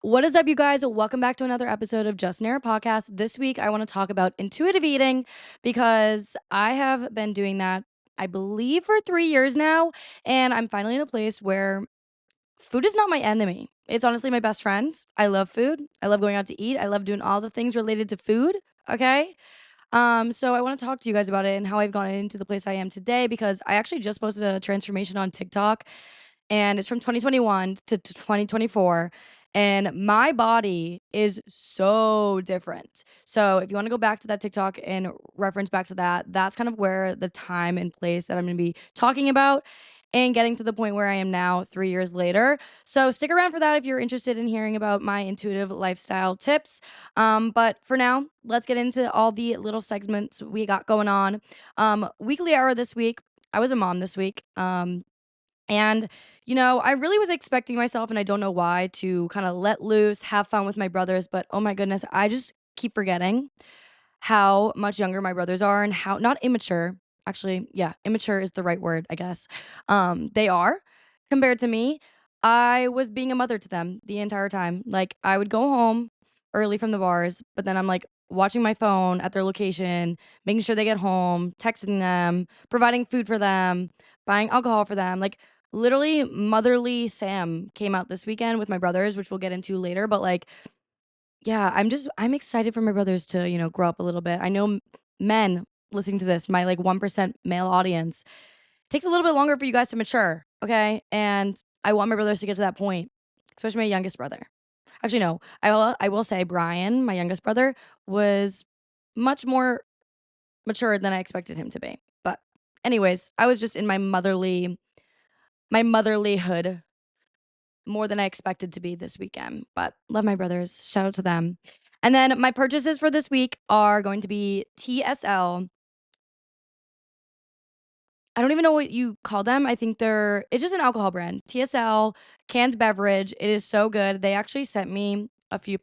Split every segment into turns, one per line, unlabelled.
What is up, you guys? Welcome back to another episode of Just an Air Podcast. This week, I want to talk about intuitive eating because I have been doing that, I believe, for 3 years now. And I'm finally in a place where food is not my enemy. It's honestly my best friend. I love food. I love going out to eat. I love doing all the things related to food. Okay. So I want to talk to you guys about it and how I've gotten into the place I am today because I actually just posted a transformation on TikTok and it's from 2021 to 2024 and my body is so different. So if you want to go back to that TikTok and reference back to that, that's kind of where the time and place that I'm going to be talking about and getting to the point where I am now 3 years later. So stick around for that if you're interested in hearing about my intuitive lifestyle tips. But for now, let's get into all the little segments we got going on. Weekly hour this week. I was a mom this week. And I really was expecting myself, and I don't know why, to kind of let loose, have fun with my brothers. But oh my goodness, I just keep forgetting how much younger my brothers are and how not immature. Actually, yeah, immature is the right word, I guess. They are compared to me. I was being a mother to them the entire time. Like I would go home early from the bars, but then I'm like watching my phone at their location, making sure they get home, texting them, providing food for them, buying alcohol for them. Like literally motherly Sam came out this weekend with my brothers, which we'll get into later, but like yeah, I'm excited for my brothers to, grow up a little bit. I know men listening to this, my like 1% male audience, takes a little bit longer for you guys to mature, okay? And I want my brothers to get to that point, especially my youngest brother. Actually, no, I will say Brian, my youngest brother, was much more mature than I expected him to be. But anyways, I was just in my motherlyhood more than I expected to be this weekend. But love my brothers. Shout out to them. And then my purchases for this week are going to be TSL. I don't even know what you call them. I think it's just an alcohol brand. TSL canned beverage. It is so good. They actually sent me a few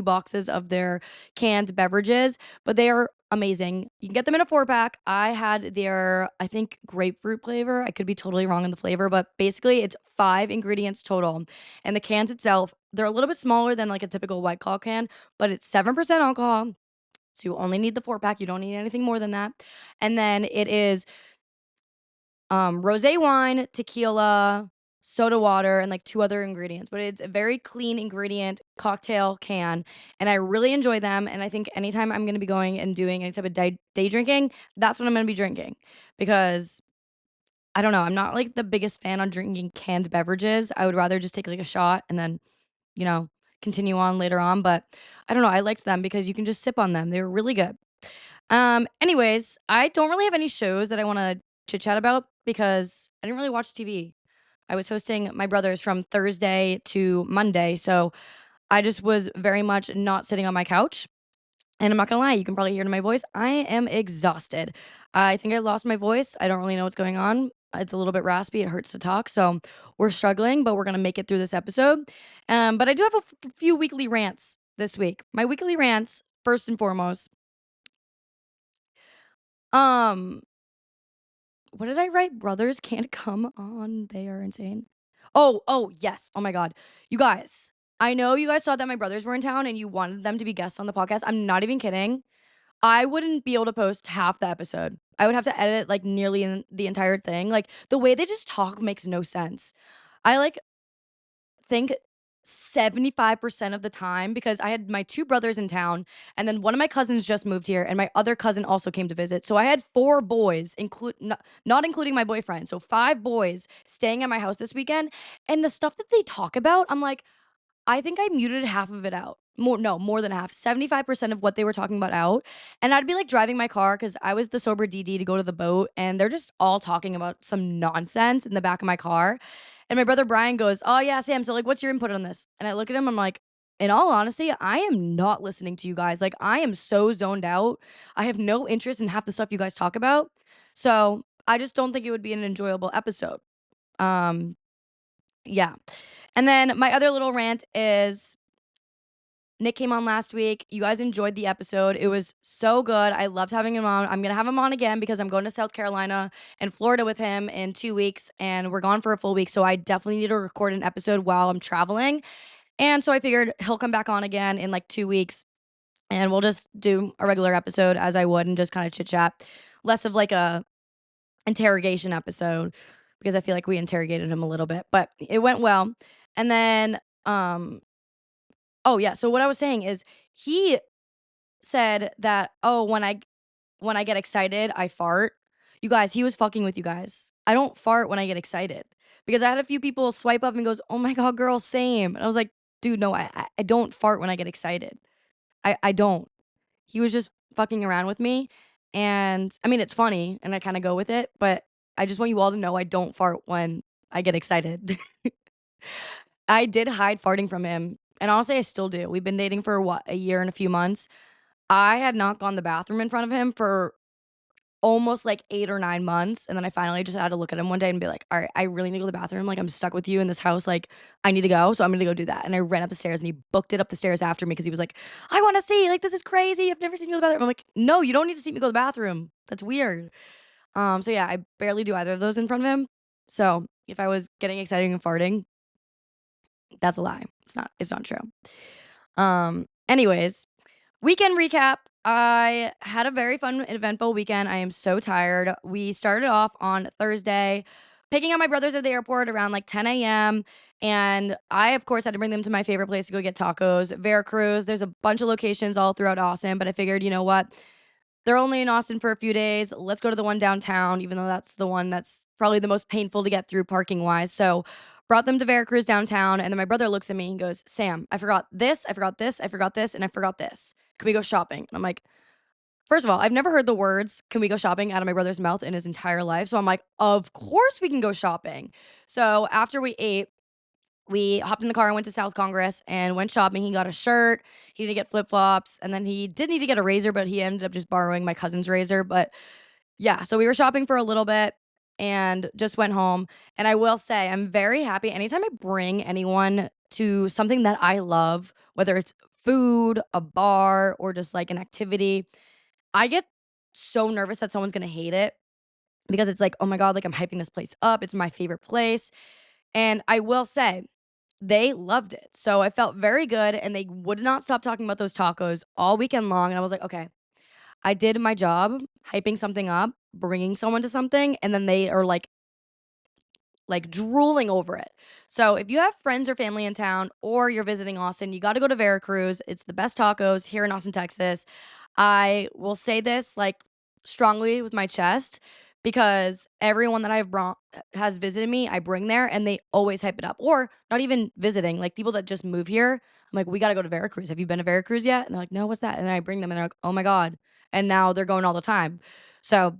boxes of their canned beverages, but they are amazing. You can get them in a 4-pack. I had their, I think, grapefruit flavor. I could be totally wrong in the flavor, but basically it's 5 ingredients total. And the cans itself, they're a little bit smaller than like a typical White Claw can, but it's 7% alcohol. So you only need the 4-pack. You don't need anything more than that. And then it is rosé wine, tequila, soda water, and like 2 other ingredients, but it's a very clean ingredient cocktail can, and I really enjoy them, and I think anytime I'm gonna be going and doing any type of day drinking, that's what I'm gonna be drinking because I don't know, I'm not, like, the biggest fan on drinking canned beverages. I would rather just take, like, a shot and then, you know, continue on later on, but I don't know, I liked them because you can just sip on them. They were really good. Anyways, I don't really have any shows that I wanna chit chat about because I didn't really watch TV. I was hosting my brothers from Thursday to Monday, so I just was very much not sitting on my couch. And I'm not gonna lie, you can probably hear it in my voice. I am exhausted. I think I lost my voice. I don't really know what's going on. It's a little bit raspy. It hurts to talk. So we're struggling, but we're gonna make it through this episode. But I do have a few weekly rants this week. My weekly rants, first and foremost. Um, what did I write? Brothers can't come on. They are insane. Oh, yes. Oh my God. You guys, I know you guys saw that my brothers were in town and you wanted them to be guests on the podcast. I'm not even kidding. I wouldn't be able to post half the episode. I would have to edit like nearly the entire thing. Like the way they just talk makes no sense. I like think 75% of the time because I had my 2 brothers in town and then one of my cousins just moved here and my other cousin also came to visit. So I had 4 boys not including my boyfriend. So 5 boys staying at my house this weekend and the stuff that they talk about, I'm like, I think I muted half of it out. More than half. 75% of what they were talking about out. And I'd be like driving my car because I was the sober DD to go to the boat, and they're just all talking about some nonsense in the back of my car. And my brother Brian goes, "Oh, yeah, Sam. So, like, what's your input on this?" And I look at him, I'm like, in all honesty, I am not listening to you guys. Like, I am so zoned out. I have no interest in half the stuff you guys talk about. So, I just don't think it would be an enjoyable episode. Um, yeah. And then my other little rant is Nick came on last week. You guys enjoyed the episode. It was so good. I loved having him on. I'm going to have him on again because I'm going to South Carolina and Florida with him in 2 weeks, and we're gone for a full week. So I definitely need to record an episode while I'm traveling. And so I figured he'll come back on again in like 2 weeks and we'll just do a regular episode as I would and just kind of chit chat. Less of like a interrogation episode because I feel like we interrogated him a little bit, but it went well. And then oh yeah, so what I was saying is he said that, "Oh, when I get excited, I fart." You guys, he was fucking with you guys. I don't fart when I get excited because I had a few people swipe up and goes, "Oh my god, girl, same." And I was like, "Dude, no, I don't fart when I get excited. I don't." He was just fucking around with me, and I mean, it's funny, and I kinda go with it, but I just want you all to know I don't fart when I get excited. I did hide farting from him, and honestly, I still do. We've been dating for what, a year and a few months. I had not gone to the bathroom in front of him for almost like 8 or 9 months, and then I finally just had to look at him one day and be like, "Alright, I really need to go to the bathroom, like, I'm stuck with you in this house, like, I need to go, so I'm gonna go do that." And I ran up the stairs, and he booked it up the stairs after me because he was like, "I wanna see, like, this is crazy, I've never seen you go to the bathroom." I'm like, "No, you don't need to see me go to the bathroom. That's weird." So yeah, I barely do either of those in front of him. So, if I was getting excited and farting, that's a lie. It's not true. Anyways, weekend recap. I had a very fun, eventful weekend. I am so tired. We started off on Thursday, picking up my brothers at the airport around like 10 a.m. And I, of course, had to bring them to my favorite place to go get tacos, Veracruz. There's a bunch of locations all throughout Austin, but I figured, you know what? They're only in Austin for a few days. Let's go to the one downtown, even though that's the one that's probably the most painful to get through parking wise. So brought them to Veracruz downtown. And then my brother looks at me and goes, "Sam, I forgot this, I forgot this, I forgot this, and I forgot this. Can we go shopping?" And I'm like, first of all, I've never heard the words "can we go shopping" out of my brother's mouth in his entire life. So I'm like, of course we can go shopping. So after we ate, we hopped in the car and went to South Congress and went shopping. He got a shirt, he needed to get flip flops, and then he did need to get a razor, but he ended up just borrowing my cousin's razor. But yeah, so we were shopping for a little bit and just went home. And I will say, I'm very happy anytime I bring anyone to something that I love, whether it's food, a bar, or just like an activity. I get so nervous that someone's gonna hate it because it's like, oh my God, like I'm hyping this place up. It's my favorite place. And I will say, they loved it. So I felt very good and they would not stop talking about those tacos all weekend long. And I was like, okay, I did my job hyping something up, bringing someone to something, and then they are like drooling over it. So if you have friends or family in town or you're visiting Austin, you got to go to Veracruz. It's the best tacos here in Austin, Texas. I will say this like strongly with my chest because everyone that I've brought has visited me, I bring there and they always hype it up. Or not even visiting, like people that just move here. I'm like, we got to go to Veracruz. Have you been to Veracruz yet? And they're like, no, what's that? And then I bring them and they're like, oh my God. And now they're going all the time. So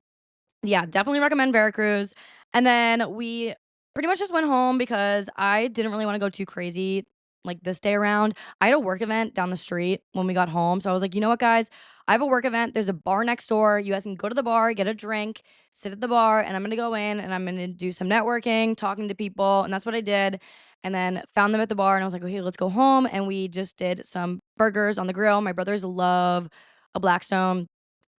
yeah, definitely recommend Veracruz. And then we pretty much just went home because I didn't really want to go too crazy like this day around. I had a work event down the street when we got home. So I was like, you know what, guys? I have a work event. There's a bar next door. You guys can go to the bar, get a drink, sit at the bar, and I'm going to go in and I'm going to do some networking, talking to people. And that's what I did. And then found them at the bar and I was like, okay, let's go home. And we just did some burgers on the grill. My brothers love a Blackstone.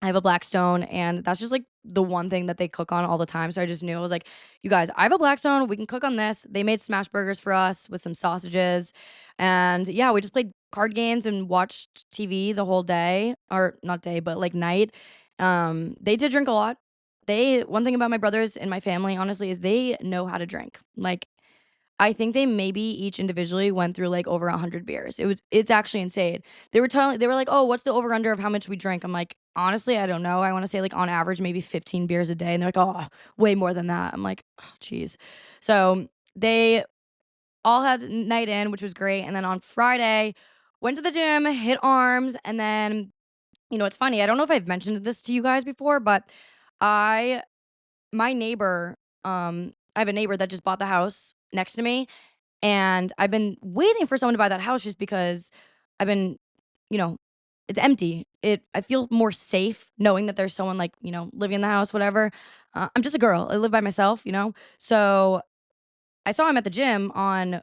I have a Blackstone, and that's just like the one thing that they cook on all the time. So I just knew I was like, you guys, I have a Blackstone. We can cook on this. They made smash burgers for us with some sausages. And yeah, we just played card games and watched TV the whole day, or not day, but like night. They did drink a lot. One thing about my brothers and my family, honestly, is they know how to drink. Like, I think they maybe each individually went through like over 100 beers. It's actually insane. They were like, "Oh, what's the over under of how much we drink?" I'm like, "Honestly, I don't know. I want to say like on average maybe 15 beers a day." And they're like, "Oh, way more than that." I'm like, "Oh, jeez." So, they all had night in, which was great. And then on Friday, went to the gym, hit arms, and then it's funny. I don't know if I've mentioned this to you guys before, but I my neighbor I have a neighbor that just bought the house next to me and I've been waiting for someone to buy that house just because I've been, you know, it's empty. I feel more safe knowing that there's someone like, living in the house, whatever. I'm just a girl. I live by myself. So I saw him at the gym on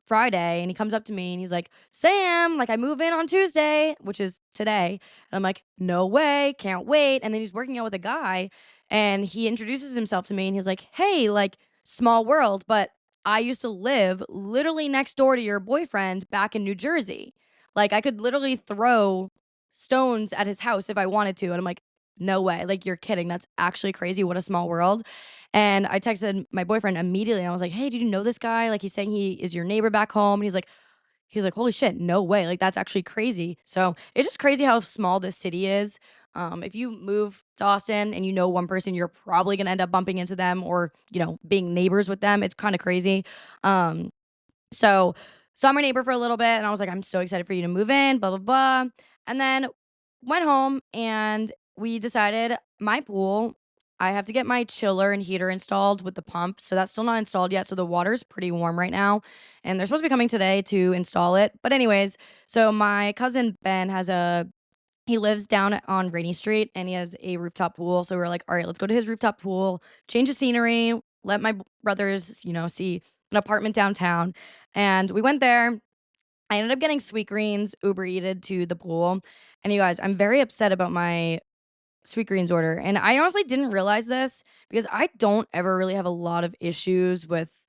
Friday and he comes up to me and he's like, "Sam, like I move in on Tuesday," which is today. And I'm like, "No way, can't wait." And then he's working out with a guy and he introduces himself to me and he's like, "Hey, like small world, but I used to live literally next door to your boyfriend back in New Jersey. Like, I could literally throw stones at his house if I wanted to, and I'm like, "No way, like, you're kidding, that's actually crazy, what a small world." And I texted my boyfriend immediately, and I was like, "Hey, did you know this guy? Like, he's saying he is your neighbor back home." And he's like, "Holy shit, no way, like, that's actually crazy." So, it's just crazy how small this city is. If you move to Austin and you know one person, you're probably gonna end up bumping into them or, being neighbors with them. It's kinda crazy. Um, so, saw my neighbor for a little bit, and I was like, "I'm so excited for you to move in, blah, blah, blah." And then went home, and we decided my pool, I have to get my chiller and heater installed with the pump, so that's still not installed yet, so the water's pretty warm right now, and they're supposed to be coming today to install it. But anyways, so my cousin Ben he lives down on Rainy Street, and he has a rooftop pool, so we were like, "Alright, let's go to his rooftop pool, change the scenery, let my brothers, see an apartment downtown." And we went there. I ended up getting Sweetgreens Uber Eated to the pool, and you guys, I'm very upset about my Sweetgreens order, and I honestly didn't realize this because I don't ever really have a lot of issues with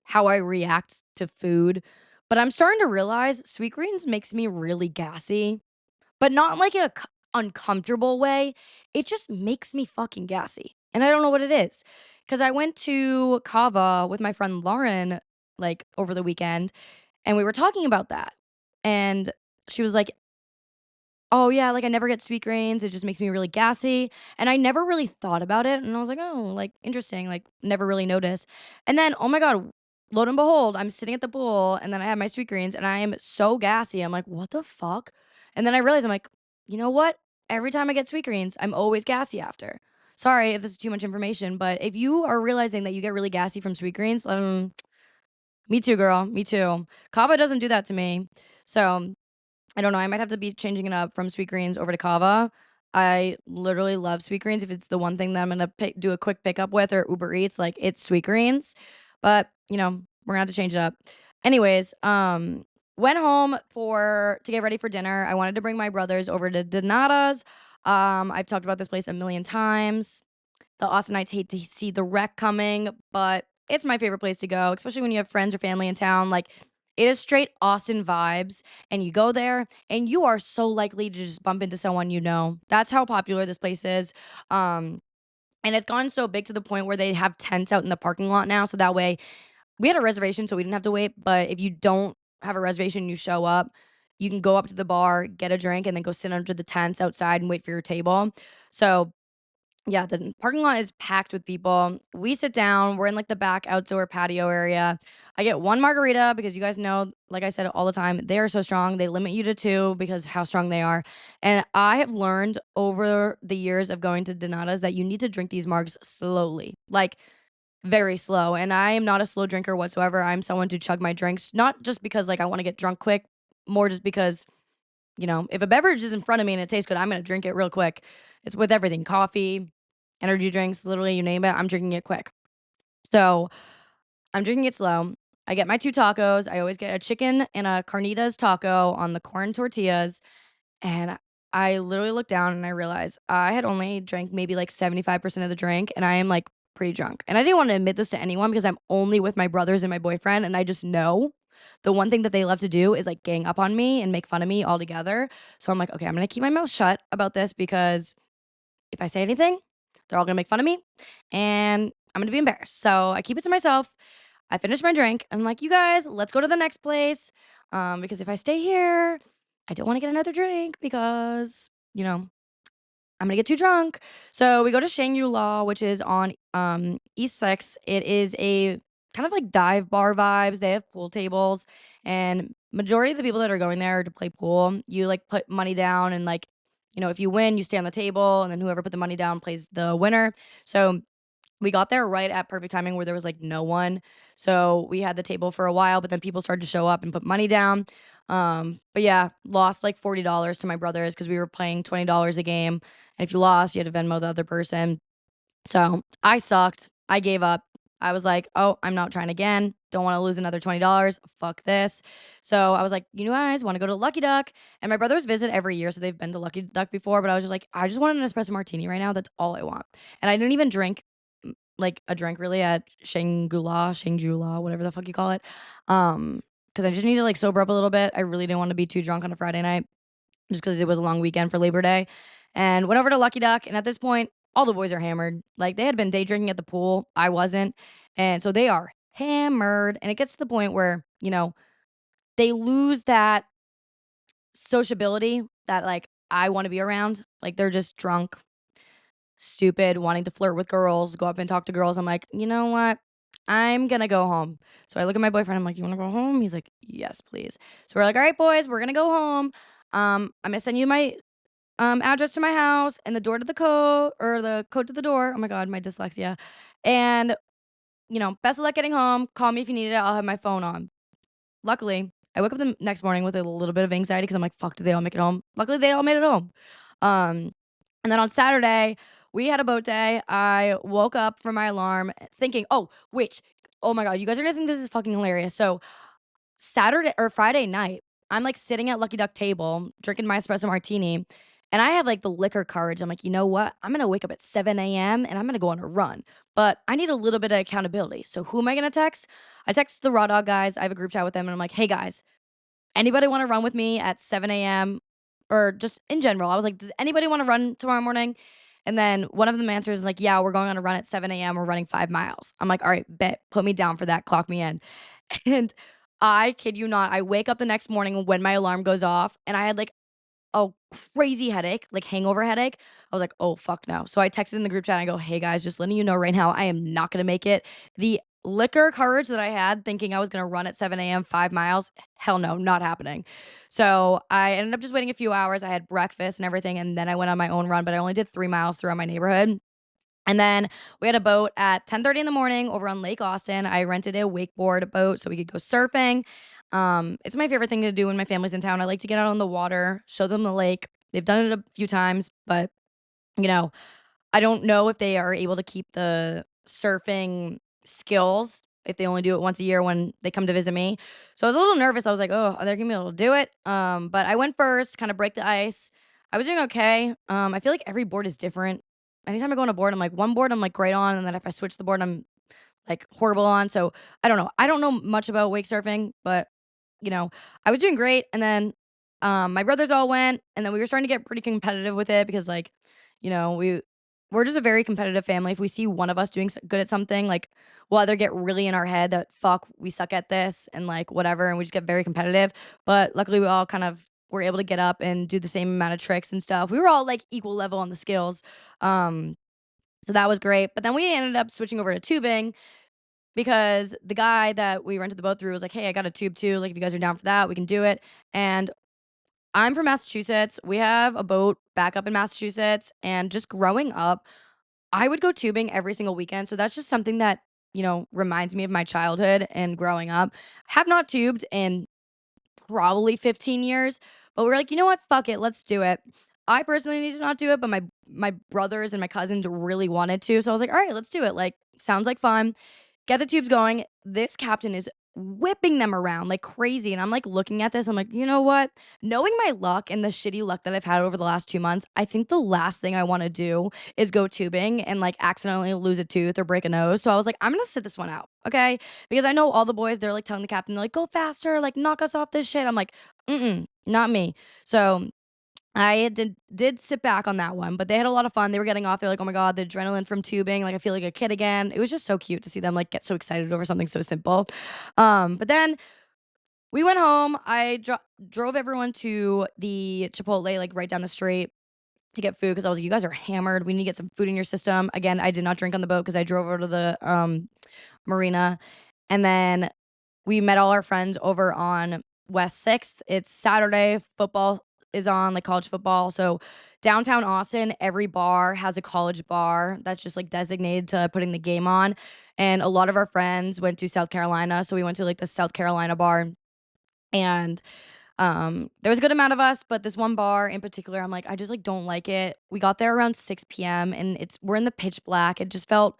how I react to food, but I'm starting to realize Sweetgreens makes me really gassy. But not in, like, a uncomfortable way, it just makes me fucking gassy, and I don't know what it is. Because I went to Cava with my friend Lauren, like, over the weekend, and we were talking about that, and she was like, "Oh, yeah, like, I never get Sweetgreens, it just makes me really gassy," and I never really thought about it, and I was like, "Oh, like, interesting," like, never really noticed, and then, oh my god, lo and behold, I'm sitting at the pool, and then I have my Sweetgreens, and I am so gassy, I'm like, "What the fuck?" And then I realized, I'm like, "You know what? Every time I get Sweetgreens, I'm always gassy after." Sorry if this is too much information, but if you are realizing that you get really gassy from Sweetgreens, me too, girl, me too. Kava doesn't do that to me, so I don't know, I might have to be changing it up from Sweetgreens over to Kava. I literally love Sweetgreens. If it's the one thing that I'm gonna do a quick pickup with or Uber Eats, like, it's Sweetgreens. But, we're gonna have to change it up. Anyways, went home to get ready for dinner. I wanted to bring my brothers over to Donata's. I've talked about this place a million times. The Austinites hate to see the wreck coming, but it's my favorite place to go, especially when you have friends or family in town. Like, it is straight Austin vibes, and you go there, and you are so likely to just bump into someone you know. That's how popular this place is. Um, and it's gotten so big to the point where they have tents out in the parking lot now. So that way, we had a reservation, so we didn't have to wait. But if you don't have a reservation, you show up, you can go up to the bar, get a drink, and then go sit under the tents outside and wait for your table. So yeah, the parking lot is packed with people. We sit down, we're in, like, the back outdoor patio area. I get 1 margarita because you guys know, like I said all the time, they are so strong. They limit you to 2 because how strong they are. And I have learned over the years of going to Donata's that you need to drink these margs slowly, like, very slow. And I am not a slow drinker whatsoever. I'm someone to chug my drinks, not just because, like, I wanna get drunk quick, more just because if a beverage is in front of me and it tastes good, I'm gonna drink it real quick. It's with everything, coffee, energy drinks, literally you name it, I'm drinking it quick. So, I'm drinking it slow. I get my 2 tacos. I always get a chicken and a carnitas taco on the corn tortillas, and I literally look down and I realize I had only drank maybe like 75% of the drink, and I am, like, pretty drunk. And I didn't wanna admit this to anyone because I'm only with my brothers and my boyfriend, and I just know the one thing that they love to do is, like, gang up on me and make fun of me all together. So I'm like, "Okay, I'm gonna keep my mouth shut about this because if I say anything, they're all gonna make fun of me, and I'm gonna be embarrassed." So I keep it to myself. I finish my drink, and I'm like, "You guys, let's go to the next place, because if I stay here, I don't wanna get another drink because, I'm gonna get too drunk." So we go to Shangri-La, which is on, East 6. It is a kind of like dive bar vibes. They have pool tables, and majority of the people that are going there to play pool, you, like, put money down and, like, if you win, you stay on the table, and then whoever put the money down plays the winner. So we got there right at perfect timing where there was, like, no one. So we had the table for a while, but then people started to show up and put money down. But yeah, lost like $40 to my brothers because we were playing $20 a game. And if you lost, you had to Venmo the other person. So I sucked. I gave up. I was like, "Oh, I'm not trying again. Don't want to lose another $20. Fuck this." So I was like, "You guys want to go to Lucky Duck?" And my brothers visit every year, so they've been to Lucky Duck before. But I was just like, "I just want an espresso martini right now. That's all I want." And I didn't even drink like, a drink really at Shangula, whatever the fuck you call it. Because I just need to, like, sober up a little bit. I really didn't wanna be too drunk on a Friday night just because it was a long weekend for Labor Day, and went over to Lucky Duck, and at this point, all the boys are hammered. Like, they had been day drinking at the pool, I wasn't, and so they are hammered, and it gets to the point where, they lose that sociability that, like, I wanna be around. Like, they're just drunk, stupid, wanting to flirt with girls, go up and talk to girls. I'm like, "You know what? I'm gonna go home." So I look at my boyfriend, I'm like, "You wanna go home?" He's like, "Yes, please." So we're like, "All right, boys, we're gonna go home. I'm gonna send you my, address to my house and the door to the code or the code to the door." Oh my god, my dyslexia. And, best of luck getting home. Call me if you need it. I'll have my phone on. Luckily, I woke up the next morning with a little bit of anxiety because I'm like, "Fuck, did they all make it home?" Luckily, they all made it home. Um, and then on Saturday, we had a boat day. I woke up from my alarm thinking, "Oh, wait. Oh my god, you guys are gonna think this is fucking hilarious." So Saturday or Friday night, I'm, like, sitting at Lucky Duck table, drinking my espresso martini, and I have, like, the liquor courage. I'm like, "You know what? I'm gonna wake up at 7 AM, and I'm gonna go on a run, but I need a little bit of accountability. So who am I gonna text?" I text the Raw Dog guys. I have a group chat with them, and I'm like, "Hey, guys, anybody wanna run with me at 7 AM?" Or just in general. I was like, "Does anybody wanna run tomorrow morning?" And then one of them answers like, "Yeah, we're going on a run at 7 AM. We're running 5 miles." I'm like, "All right, bet. Put me down for that. Clock me in." And I kid you not, I wake up the next morning when my alarm goes off, and I had, like, a crazy headache, like hangover headache. I was like, "Oh, fuck no." So I texted in the group chat and I go, "Hey guys, just letting you know right now, I am not gonna make it." The liquor courage that I had thinking I was gonna run at 7 AM, 5 miles, hell no, not happening. So I ended up just waiting a few hours. I had breakfast and everything, and then I went on my own run, but I only did 3 miles throughout my neighborhood. And then we had a boat at 10:30 in the morning over on Lake Austin. I rented a wakeboard boat so we could go surfing. It's my favorite thing to do when my family's in town. I like to get out on the water, show them the lake. They've done it a few times, but you know, I don't know if they are able to keep the surfing skills if they only do it once a year when they come to visit me. So I was a little nervous. I was like, "Oh, are they gonna be able to do it?" But I went first, kind of break the ice. I was doing okay. I feel like every board is different. Anytime I go on a board, I'm like one board I'm like great on, and then if I switch the board, I'm like horrible on. So I don't know. I don't know much about wake surfing, but I was doing great. And then my brothers all went, and then we were starting to get pretty competitive with it because we're just a very competitive family. If we see one of us doing good at something, like we'll either get really in our head that fuck we suck at this and like whatever, and we just get very competitive. But luckily, we all kind of were able to get up and do the same amount of tricks and stuff. We were all like equal level on the skills. Um, so that was great. But then we ended up switching over to tubing because the guy that we rented the boat through was like, "Hey, I got a tube too. Like, if you guys are down for that, we can do it." And I'm from Massachusetts. We have a boat back up in Massachusetts. And just growing up, I would go tubing every single weekend. So that's just something that, reminds me of my childhood and growing up. Have not tubed in probably 15 years, but we're like, "You know what? Fuck it. Let's do it." I personally need to not do it, but my brothers and my cousins really wanted to. So I was like, "All right, let's do it." Like, sounds like fun. Get the tubes going. This captain is whipping them around like crazy. And I'm like looking at this. I'm like, you know what? Knowing my luck and the shitty luck that I've had over the last 2 months, I think the last thing I want to do is go tubing and like accidentally lose a tooth or break a nose. So I was like, I'm going to sit this one out. Okay. Because I know all the boys, they're like telling the captain, they're like, "Go faster, like knock us off this shit." I'm like, not me. So I did sit back on that one, but they had a lot of fun. They were getting off. They're like, "Oh my god, the adrenaline from tubing! Like I feel like a kid again." It was just so cute to see them like get so excited over something so simple. But then we went home. I drove everyone to the Chipotle like right down the street to get food because I was like, "You guys are hammered. We need to get some food in your system." Again, I did not drink on the boat because I drove over to the marina, and then we met all our friends over on West 6th. It's Saturday. Football is on, like college football. So downtown Austin, every bar has a college bar that's just like designated to putting the game on. And a lot of our friends went to South Carolina. So we went to like the South Carolina bar. And there was a good amount of us, but this one bar in particular, I'm like, I just like don't like it. We got there around 6 p.m. and we're in the pitch black. It just felt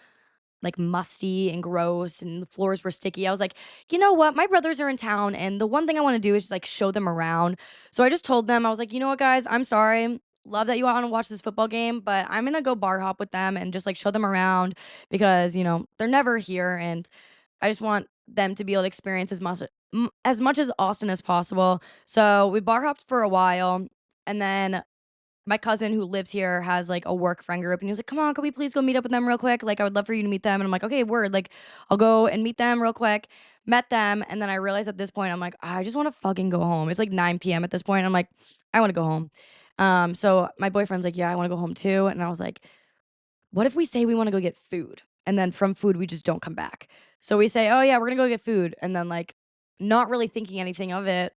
like musty and gross and the floors were sticky. I was like, "You know what? My brothers are in town and the one thing I want to do is just like show them around." So I just told them, I was like, "You know what, guys? I'm sorry. love that you wanna watch this football game, but I'm gonna go bar hop with them and just, like, show them around because, they're never here, and I just want them to be able to experience as much as Austin as possible. So, we bar hopped for a while, and then my cousin who lives here has, like, a work friend group, and he was like, "Come on, can we please go meet up with them real quick? Like, I would love for you to meet them." And I'm like, "Okay, word." Like, I'll go and meet them real quick. Met them, and then I realized at this point, I'm like, "I just wanna fucking go home." It's like 9 PM at this point. I'm like, "I wanna go home." So my boyfriend's like, "Yeah, I wanna go home too." And I was like, what if we say we wanna go get food, and then from food, we just don't come back? So we say, "Oh, yeah, we're gonna go get food," and then, like, not really thinking anything of it,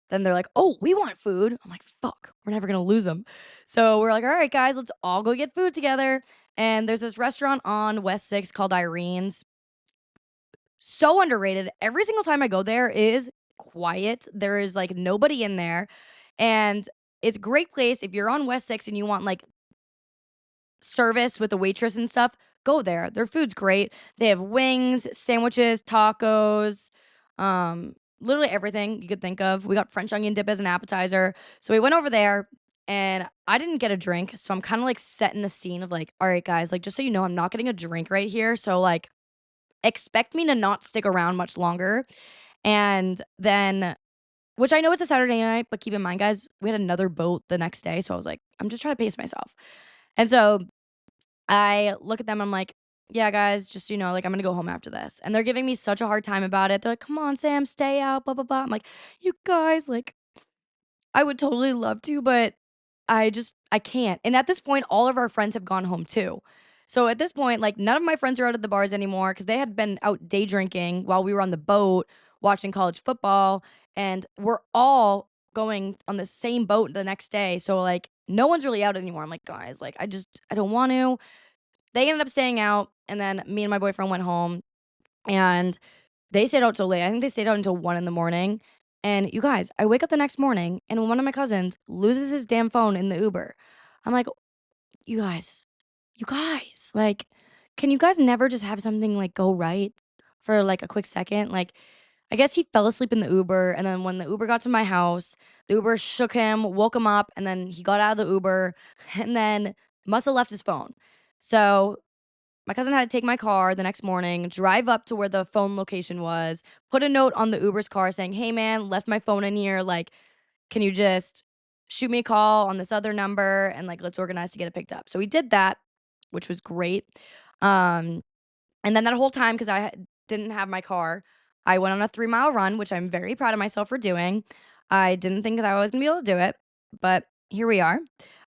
then they're like, "Oh, we want food." I'm like, "Fuck, we're never gonna lose them." So we're like, "Alright, guys, let's all go get food together," and there's this restaurant on West 6 called Irene's. So underrated. Every single time I go there, it is quiet. There is, like, nobody in there, and it's a great place if you're on West 6 and you want, like, service with the waitress and stuff, go there. Their food's great. They have wings, sandwiches, tacos, literally everything you could think of. We got French onion dip as an appetizer. So we went over there and I didn't get a drink. So I'm kind of like setting the scene of like, all right, guys, like just so you know, I'm not getting a drink right here. So like expect me to not stick around much longer. And then which I know it's a Saturday night, but keep in mind, guys, we had another boat the next day. So I was like, I'm just trying to pace myself. And so I look at them, I'm like, "Yeah, guys, just so you know, like, I'm gonna go home after this." And they're giving me such a hard time about it. They're like, "Come on, Sam, stay out, blah, blah, blah." I'm like, "You guys, like, I would totally love to, but I can't." And at this point, all of our friends have gone home too. So at this point, like, none of my friends are out at the bars anymore because they had been out day drinking while we were on the boat watching college football, and we're all going on the same boat the next day. So, like, no one's really out anymore. I'm like, "Guys, like, I don't want to." They ended up staying out, and then me and my boyfriend went home, and they stayed out till late. I think they stayed out until 1 in the morning, and you guys, I wake up the next morning, and one of my cousins loses his damn phone in the Uber. I'm like, "You guys, like, can you guys never just have something, like, go right for, like, a quick second?" Like, I guess he fell asleep in the Uber, and then when the Uber got to my house, the Uber shook him, woke him up, and then he got out of the Uber, and then must have left his phone. So my cousin had to take my car the next morning, drive up to where the phone location was, put a note on the Uber's car saying, "Hey, man, left my phone in here. Like, can you just shoot me a call on this other number and like let's organize to get it picked up?" So we did that, which was great. Um, and then that whole time, because didn't have my car, I went on a 3-mile run, which I'm very proud of myself for doing. I didn't think that I was gonna be able to do it, but here we are.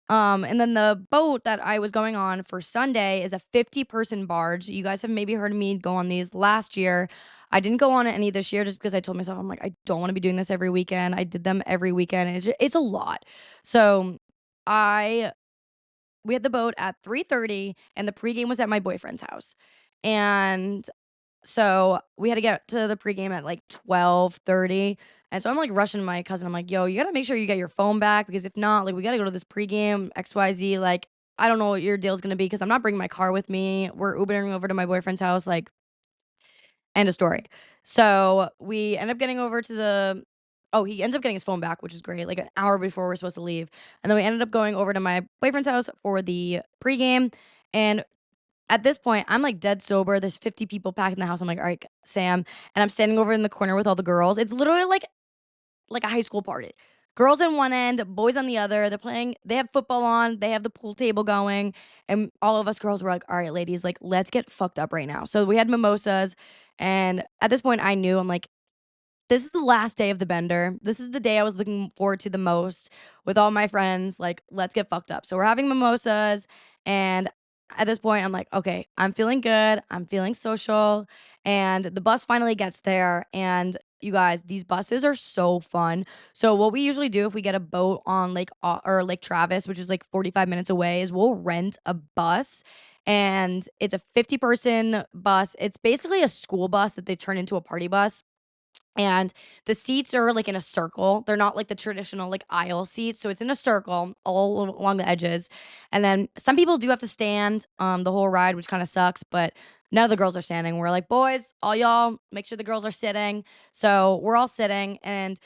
And then the boat that I was going on for Sunday is a 50-person barge. You guys have maybe heard me go on these last year. I didn't go on any this year just because I told myself, I'm like, I don't want to be doing this every weekend. I did them every weekend, and it's a lot. So I we had the boat at 3:30, and the pregame was at my boyfriend's house. And so we had to get to the pregame at like 12:30. And so I'm like rushing my cousin. I'm like, "Yo, you gotta make sure you get your phone back because if not, like we gotta go to this pregame, XYZ. Like, I don't know what your deal's gonna be because I'm not bringing my car with me. We're Ubering over to my boyfriend's house. Like, end of story." So we end up getting over to the oh, he ends up getting his phone back, which is great, like an hour before we're supposed to leave. And then we ended up going over to my boyfriend's house for the pregame. And at this point, I'm, like, dead sober, there's 50 people packed in the house, I'm like, "Alright, Sam," and I'm standing over in the corner with all the girls. It's literally like a high school party. Girls on one end, boys on the other, they have football on, they have the pool table going, and all of us girls were like, "Alright, ladies, like, let's get fucked up right now." So we had mimosas, and at this point, I knew, I'm like, this is the last day of the bender. This is the day I was looking forward to the most with all my friends. Like, let's get fucked up. So we're having mimosas. And at this point, I'm like, okay, I'm feeling good. I'm feeling social. And the bus finally gets there. And you guys, these buses are so fun. So what we usually do if we get a boat on Lake Travis, which is like 45 minutes away, is we'll rent a bus. And it's a 50-person bus. It's basically a school bus that they turn into a party bus, and the seats are, like, in a circle. They're not like the traditional, like, aisle seats, so it's in a circle all along the edges, and then some people do have to stand, the whole ride, which kinda sucks, but none of the girls are standing. We're like, "Boys, all y'all, make sure the girls are sitting." So, we're all sitting, and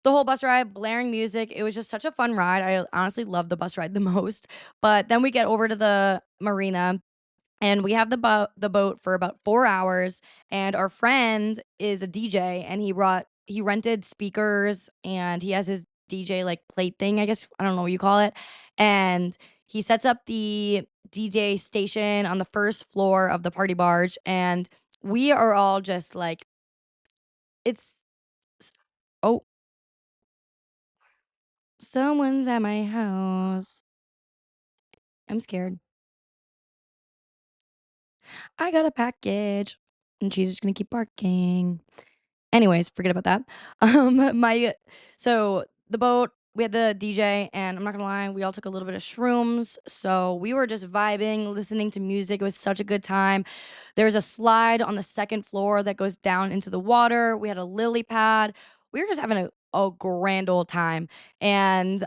The whole bus ride, blaring music. It was just such a fun ride. I honestly love the bus ride the most. But then we get over to the marina and we have the boat for about 4 hours, and our friend is a DJ, and he rented speakers, and he has his DJ, like, plate thing, I guess, I don't know what you call it, and he sets up the DJ station on the first floor of the party barge, and we are all just like it's s oh, someone's at my house. I'm scared. I got a package, and she's just gonna keep barking. Anyways, forget about that. My so the boat, we had the DJ, and I'm not gonna lie, we all took a little bit of shrooms, so we were just vibing, listening to music. It was such a good time. There's a slide on the second floor that goes down into the water. We had a lily pad. We were just having a grand old time, and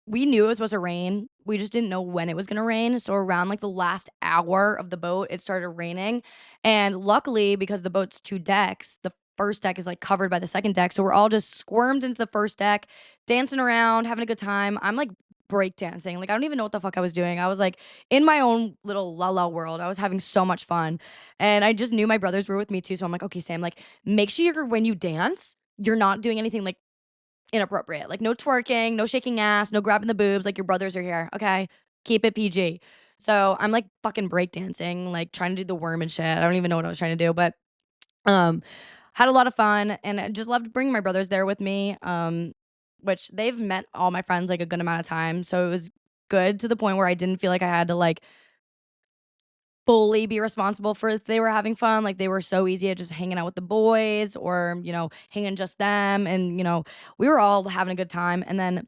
we knew it was supposed to rain. We just didn't know when it was gonna rain. So around like the last hour of the boat, it started raining. And luckily, because the boat's 2 decks, the first deck is like covered by the second deck. So we're all just squirmed into the first deck, dancing around, having a good time. I'm like break dancing. Like I don't even know what the fuck I was doing. I was like in my own little la la world. I was having so much fun. And I just knew my brothers were with me too. So I'm like, okay, Sam, like make sure when you dance, you're not doing anything like inappropriate. Like no twerking, no shaking ass, no grabbing the boobs. Like your brothers are here. Okay. Keep it PG. So I'm like fucking breakdancing, like trying to do the worm and shit. I don't even know what I was trying to do, but um had a lot of fun and I just loved bringing my brothers there with me. Which they've met all my friends like a good amount of time. So it was good to the point where I didn't feel like I had to like fully be responsible for if they were having fun. Like they were so easy at just hanging out with the boys or, hanging just them. And, we were all having a good time. And then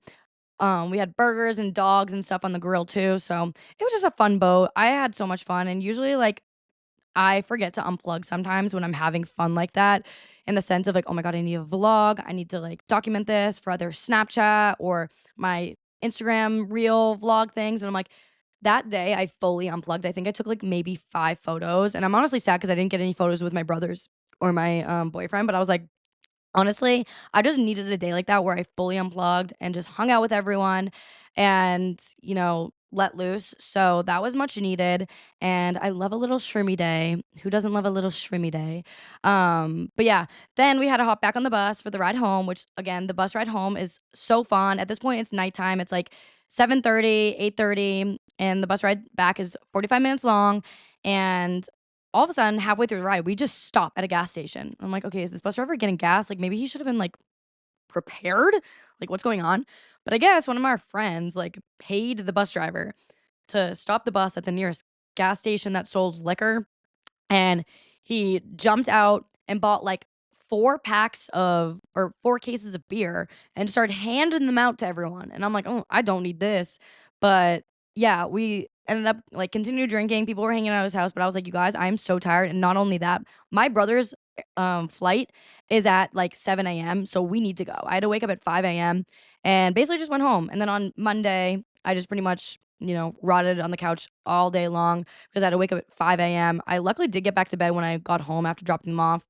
we had burgers and dogs and stuff on the grill too. So it was just a fun boat. I had so much fun. And usually like I forget to unplug sometimes when I'm having fun like that in the sense of like, oh my God, I need a vlog. I need to like document this for either Snapchat or my Instagram reel vlog things. And I'm like, that day I fully unplugged. I think I took like maybe 5 photos. And I'm honestly sad because I didn't get any photos with my brothers or my boyfriend. But I was like, honestly, I just needed a day like that where I fully unplugged and just hung out with everyone and, let loose. So that was much needed. And I love a little shrimmy day. Who doesn't love a little shrimmy day? But yeah, then we had to hop back on the bus for the ride home, which again, the bus ride home is so fun. At this point, it's nighttime. It's like 7:30, 8:30, and the bus ride back is 45 minutes long. And all of a sudden, halfway through the ride, we just stop at a gas station. I'm like, okay, is this bus driver getting gas? Like, maybe he should have been like prepared. Like, what's going on? But I guess one of our friends like paid the bus driver to stop the bus at the nearest gas station that sold liquor and he jumped out and bought like 4 cases of beer and started handing them out to everyone. And I'm like, oh, I don't need this. But yeah, we ended up like continue drinking. People were hanging out at his house, but I was like, you guys, I'm so tired. And not only that, my brother's flight is at like 7 a.m. So we need to go. I had to wake up at 5 a.m. and basically just went home. And then on Monday, I just pretty much, rotted on the couch all day long because I had to wake up at 5 a.m. I luckily did get back to bed when I got home after dropping them off.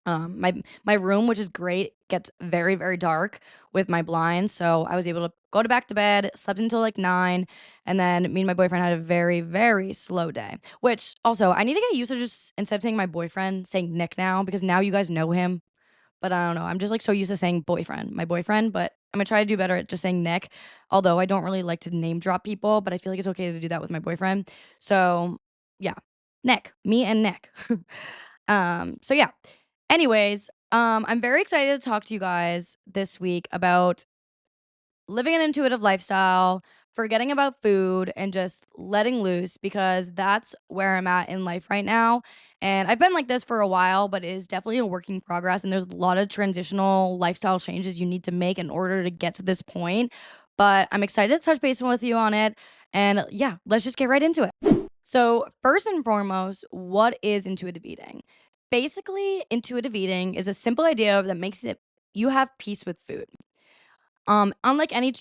My room, which is great, gets very, very dark with my blinds. So I was able to go to back to bed, slept until like 9, and then me and my boyfriend had a very, very slow day. Which also I need to get used to just instead of saying my boyfriend, saying Nick now because now you guys know him. But I don't know. I'm just like so used to saying boyfriend, my boyfriend, but I'm gonna try to do better at just saying Nick. Although I don't really like to name drop people, but I feel like it's okay to do that with my boyfriend. So yeah, Nick, me and Nick. So yeah. Anyways, I'm very excited to talk to you guys this week about living an intuitive lifestyle, forgetting about food, and just letting loose because that's where I'm at in life right now. And I've been like this for a while, but it is definitely a work in progress. And there's a lot of transitional lifestyle changes you need to make in order to get to this point. But I'm excited to touch base with you on it. And yeah, let's just get right into it. So, first and foremost, what is intuitive eating? Basically, intuitive eating is a simple idea that makes it you have peace with food. Unlike any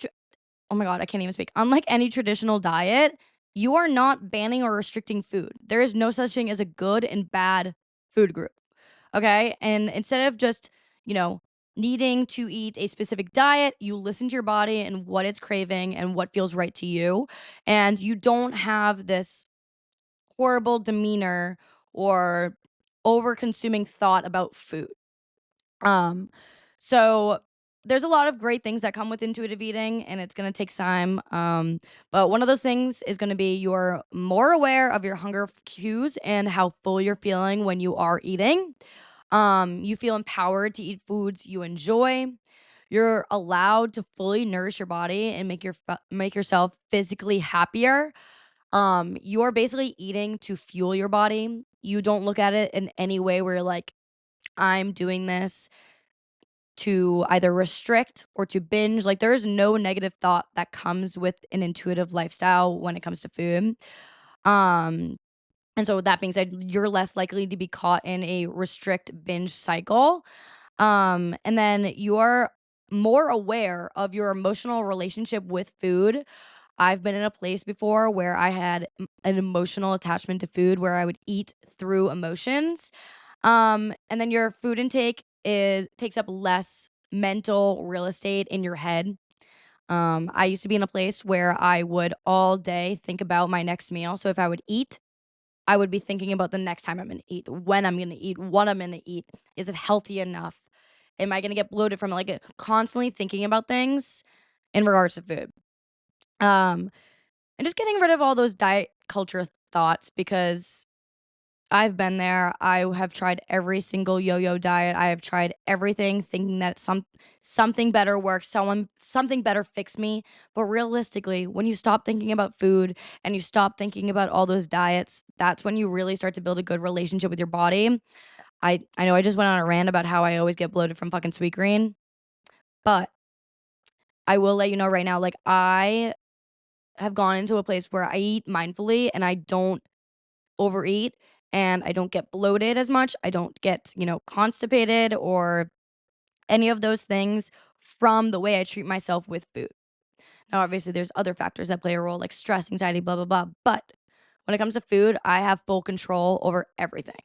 oh my god, I can't even speak. Unlike any traditional diet, you are not banning or restricting food. There is no such thing as a good and bad food group. Okay? And instead of just, you know, needing to eat a specific diet, you listen to your body and what it's craving and what feels right to you. And you don't have this horrible demeanor or over consuming thought about food. Um, so there's a lot of great things that come with intuitive eating, and it's gonna take time. But one of those things is gonna be you're more aware of your hunger cues and how full you're feeling when you are eating. You feel empowered to eat foods you enjoy. You're allowed to fully nourish your body and make yourself physically happier. You are basically eating to fuel your body. You don't look at it in any way where you're like, I'm doing this to either restrict or to binge. Like, there is no negative thought that comes with an intuitive lifestyle when it comes to food. Um, and so with that being said, you're less likely to be caught in a restrict binge cycle. And then you are more aware of your emotional relationship with food. I've been in a place before where I had an emotional attachment to food where I would eat through emotions. And then your food intake is takes up less mental real estate in your head. I used to be in a place where I would all day think about my next meal. So if I would eat, I would be thinking about the next time I'm gonna eat, when I'm gonna eat, what I'm gonna eat. Is it healthy enough? Am I gonna get bloated from it? Like constantly thinking about things in regards to food. Um, and just getting rid of all those diet culture thoughts because I've been there. I have tried every single yo-yo diet. I have tried everything thinking that something better works, something better fix me. But realistically, when you stop thinking about food and you stop thinking about all those diets, that's when you really start to build a good relationship with your body. I know I just went on a rant about how I always get bloated from fucking sweet green, but I will let you know right now, like I have gone into a place where I eat mindfully and I don't overeat and I don't get bloated as much. I don't get, constipated or any of those things from the way I treat myself with food. Now, obviously, there's other factors that play a role like stress, anxiety, blah, blah, blah. But when it comes to food, I have full control over everything.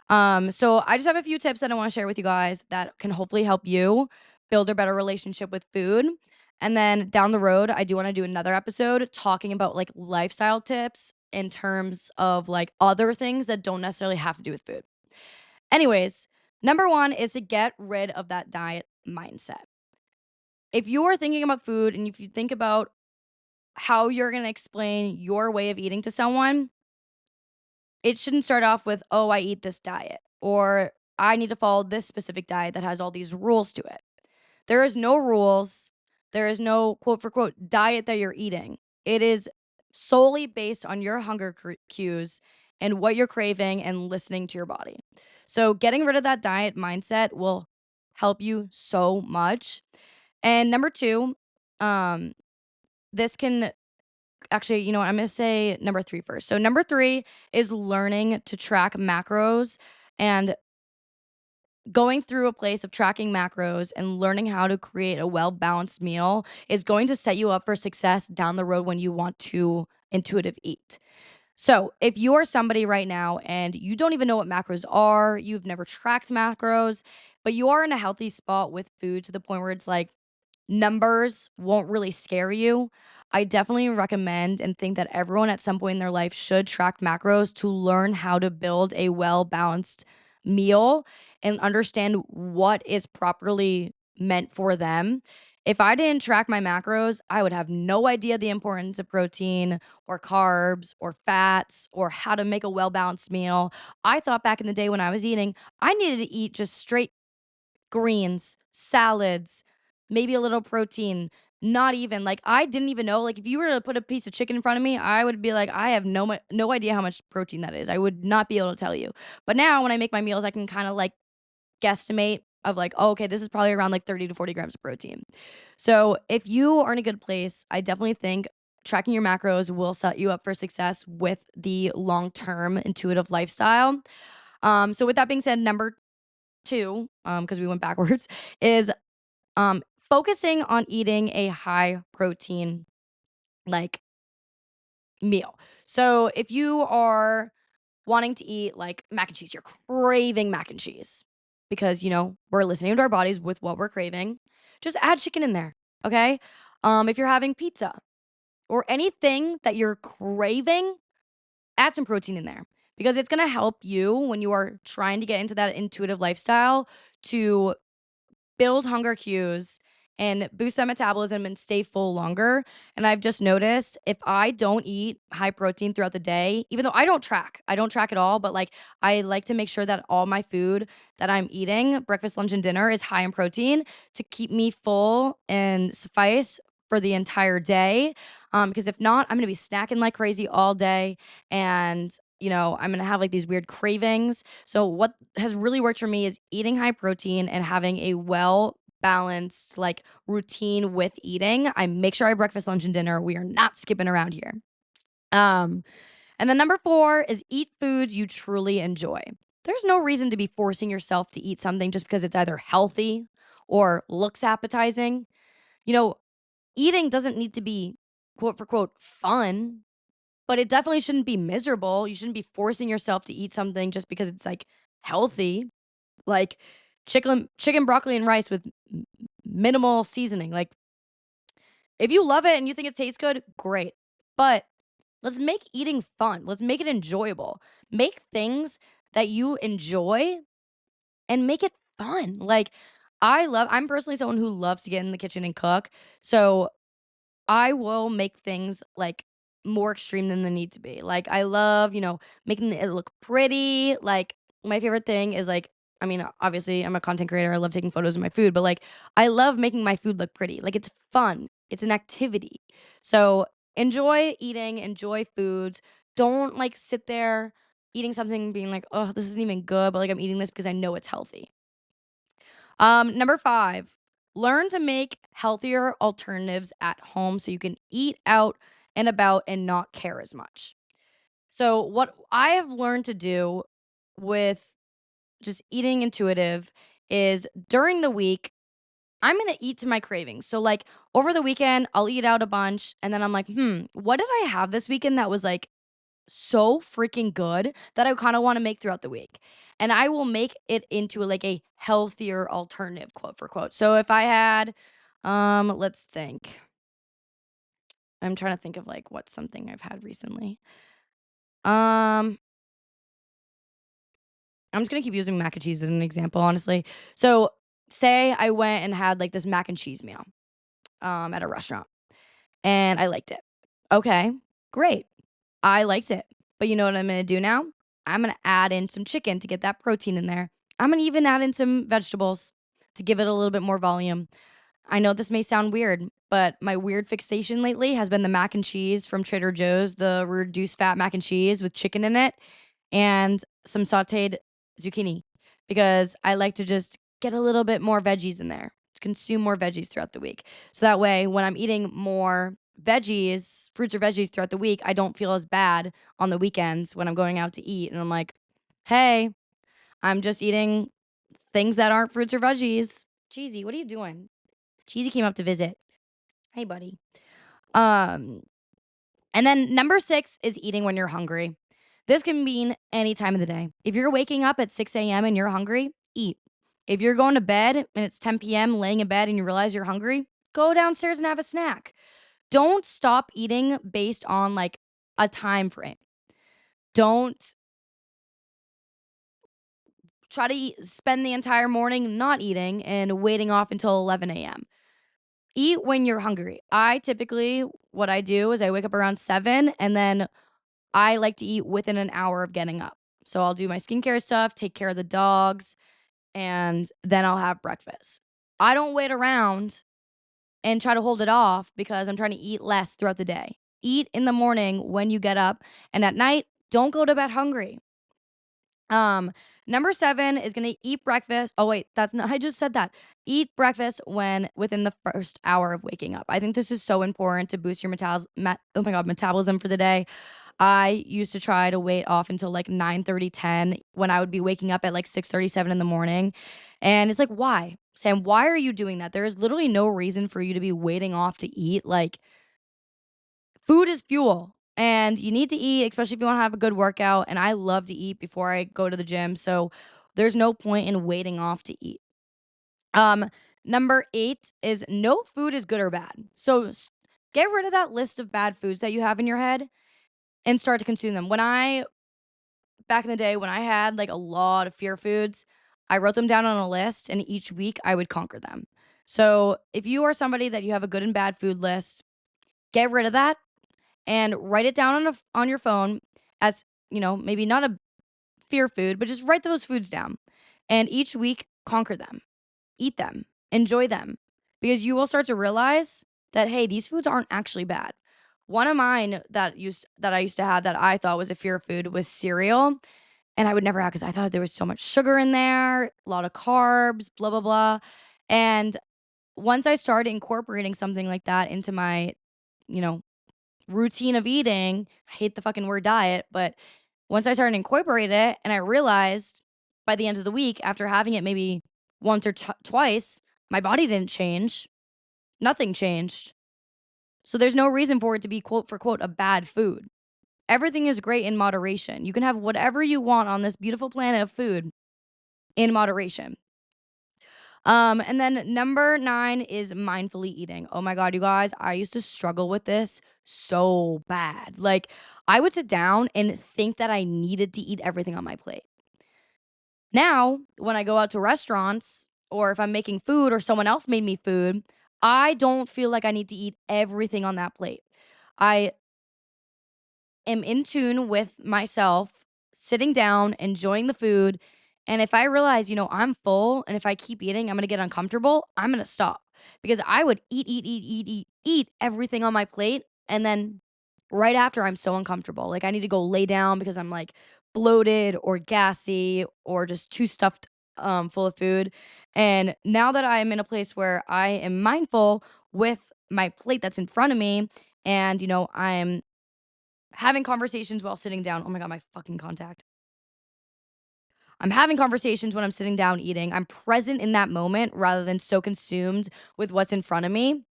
So I just have a few tips that I want to share with you guys that can hopefully help you build a better relationship with food. And then down the road, I do want to do another episode talking about like lifestyle tips in terms of like other things that don't necessarily have to do with food. Anyways, number one is to get rid of that diet mindset. If you are thinking about food and if you think about how you're going to explain your way of eating to someone, it shouldn't start off with, "Oh, I eat this diet," or "I need to follow this specific diet that has all these rules to it." There is no rules. There is no quote for quote diet that you're eating. It is solely based on your hunger cues and what you're craving and listening to your body. So, getting rid of that diet mindset will help you so much. And number two, um, this can actually, you know what? I'm gonna say number three first. So, number three is learning to track macros and going through a place of tracking macros and learning how to create a well balanced meal is going to set you up for success down the road when you want to intuitive eat. So, if you are somebody right now and you don't even know what macros are, you've never tracked macros, but you are in a healthy spot with food to the point where it's like, numbers won't really scare you. I definitely recommend and think that everyone at some point in their life should track macros to learn how to build a well balanced meal and understand what is properly meant for them. If I didn't track my macros, I would have no idea the importance of protein or carbs or fats or how to make a well balanced meal. I thought back in the day when I was eating, I needed to eat just straight greens, salads, maybe a little protein, not even like, I didn't even know, like, if you were to put a piece of chicken in front of me, I would be like, "I have no idea how much protein that is." I would not be able to tell you. But now when I make my meals, I can kinda, like, guesstimate of, like, "Oh, okay, this is probably around, like, 30 to 40 grams of protein." So, if you are in a good place, I definitely think tracking your macros will set you up for success with the long-term intuitive lifestyle. So with that being said, number 2, because we went backwards, is, focusing on eating a high protein, like, meal. So, if you are wanting to eat, like, mac and cheese, you're craving mac and cheese. because, we're listening to our bodies with what we're craving. Just add chicken in there, okay? If you're having pizza or anything that you're craving, add some protein in there because it's gonna help you when you are trying to get into that intuitive lifestyle to build hunger cues and boost that metabolism and stay full longer. And I've just noticed if I don't eat high protein throughout the day, even though I don't track at all, but like I like to make sure that all my food that I'm eating, breakfast, lunch, and dinner, is high in protein to keep me full and suffice for the entire day. Because if not, I'm gonna be snacking like crazy all day, and I'm gonna have like these weird cravings. So what has really worked for me is eating high protein and having a well balanced like routine with eating. I make sure I breakfast, lunch, and dinner. We are not skipping around here. Um, and then number 4 is eat foods you truly enjoy. There's no reason to be forcing yourself to eat something just because it's either healthy or looks appetizing. You know, eating doesn't need to be quote for quote fun, but it definitely shouldn't be miserable. You shouldn't be forcing yourself to eat something just because it's like healthy, like chicken, broccoli, and rice with minimal seasoning. Like if you love it and you think it tastes good, great. But let's make eating fun. Let's make it enjoyable. Make things that you enjoy and make it fun. Like I'm personally someone who loves to get in the kitchen and cook. So I will make things, like, more extreme than they need to be. Like, I love, making it look pretty. Like, my favorite thing is, like I mean, obviously, I'm a content creator. I love taking photos of my food, but, like, I love making my food look pretty. Like, it's fun. It's an activity. So, enjoy eating, enjoy foods. Don't, like, sit there eating something and being like, "Oh, this isn't even good," but, like, I'm eating this because I know it's healthy. Number 5, learn to make healthier alternatives at home so you can eat out and about and not care as much. So, what I have learned to do with just eating intuitive is during the week, I'm gonna eat to my cravings. So, like, over the weekend, I'll eat out a bunch and then I'm like, what did I have this weekend that was like so freaking good that I kinda wanna make throughout the week. And I will make it into, like, a healthier alternative, quote for quote. So if I had, let's think. I'm trying to think of, like, what's something I've had recently. Um, I'm just gonna keep using mac and cheese as an example, honestly. So, say I went and had, like, this mac and cheese meal, at a restaurant, and I liked it. Okay, great. I liked it. But you know what I'm gonna do now? I'm gonna add in some chicken to get that protein in there. I'm gonna even add in some vegetables to give it a little bit more volume. I know this may sound weird, but my weird fixation lately has been the mac and cheese from Trader Joe's, the reduced fat mac and cheese with chicken in it and some sauteed zucchini because I like to just get a little bit more veggies in there, to consume more veggies throughout the week. So that way, when I'm eating more veggies, fruits or veggies throughout the week, I don't feel as bad on the weekends when I'm going out to eat. And I'm like, hey, I'm just eating things that aren't fruits or veggies. Cheesy, what are you doing? Cheesy came up to visit. Hey, buddy. Um, and then number 6 is eating when you're hungry. This can mean any time of the day. If you're waking up at 6 a.m. and you're hungry, eat. If you're going to bed and it's 10 p.m., laying in bed and you realize you're hungry, go downstairs and have a snack. Don't stop eating based on like a time frame. Don't try to spend the entire morning not eating and waiting off until 11 a.m. Eat when you're hungry. What I do is I wake up around 7 and then I like to eat within an hour of getting up. So I'll do my skincare stuff, take care of the dogs, and then I'll have breakfast. I don't wait around and try to hold it off because I'm trying to eat less throughout the day. Eat in the morning when you get up, and at night, don't go to bed hungry. Number 7 is gonna eat breakfast. Oh wait, that's not. I just said that. Eat breakfast when within the first hour of waking up. I think this is so important to boost your oh my god, metabolism for the day. I used to try to wait off until like 9:30, 10 when I would be waking up at like 6:37 in the morning. And it's like, why? Sam, why are you doing that? There is literally no reason for you to be waiting off to eat. Like, food is fuel and you need to eat, especially if you want to have a good workout. And I love to eat before I go to the gym. So There's no point in waiting off to eat. Um, Number 8 is no food is good or bad. So get rid of that list of bad foods that you have in your head and start to consume them. Back in the day, when I had like a lot of fear foods, I wrote them down on a list and each week I would conquer them. So if you are somebody that you have a good and bad food list, get rid of that and write it down on your phone as, maybe not a fear food, but just write those foods down. And each week conquer them, eat them, enjoy them, because you will start to realize that hey, these foods aren't actually bad. One of mine that I used to have that I thought was a fear food was cereal, and I would never have because I thought there was so much sugar in there, a lot of carbs, blah blah blah. And once I started incorporating something like that into my, you know, routine of eating, I hate the fucking word diet, but once I started to incorporate it and I realized by the end of the week, after having it maybe once or twice, my body didn't change. Nothing changed. So there's no reason for it to be quote for quote a bad food. Everything is great in moderation. You can have whatever you want on this beautiful planet of food in moderation. And then number 9 is mindfully eating. Oh my God, you guys, I used to struggle with this so bad. Like, I would sit down and think that I needed to eat everything on my plate. Now, when I go out to restaurants or if I'm making food or someone else made me food, I don't feel like I need to eat everything on that plate. I am in tune with myself, sitting down, enjoying the food. And if I realize, I'm full and if I keep eating, I'm going to get uncomfortable, I'm going to stop because I would eat everything on my plate. And then right after, I'm so uncomfortable. Like, I need to go lay down because I'm like bloated or gassy or just too stuffed full of food. And now that I'm in a place where I am mindful with my plate that's in front of me, and I'm having conversations while sitting down. Oh my God, my fucking contact. I'm having conversations when I'm sitting down eating. I'm present in that moment rather than so consumed with what's in front of me.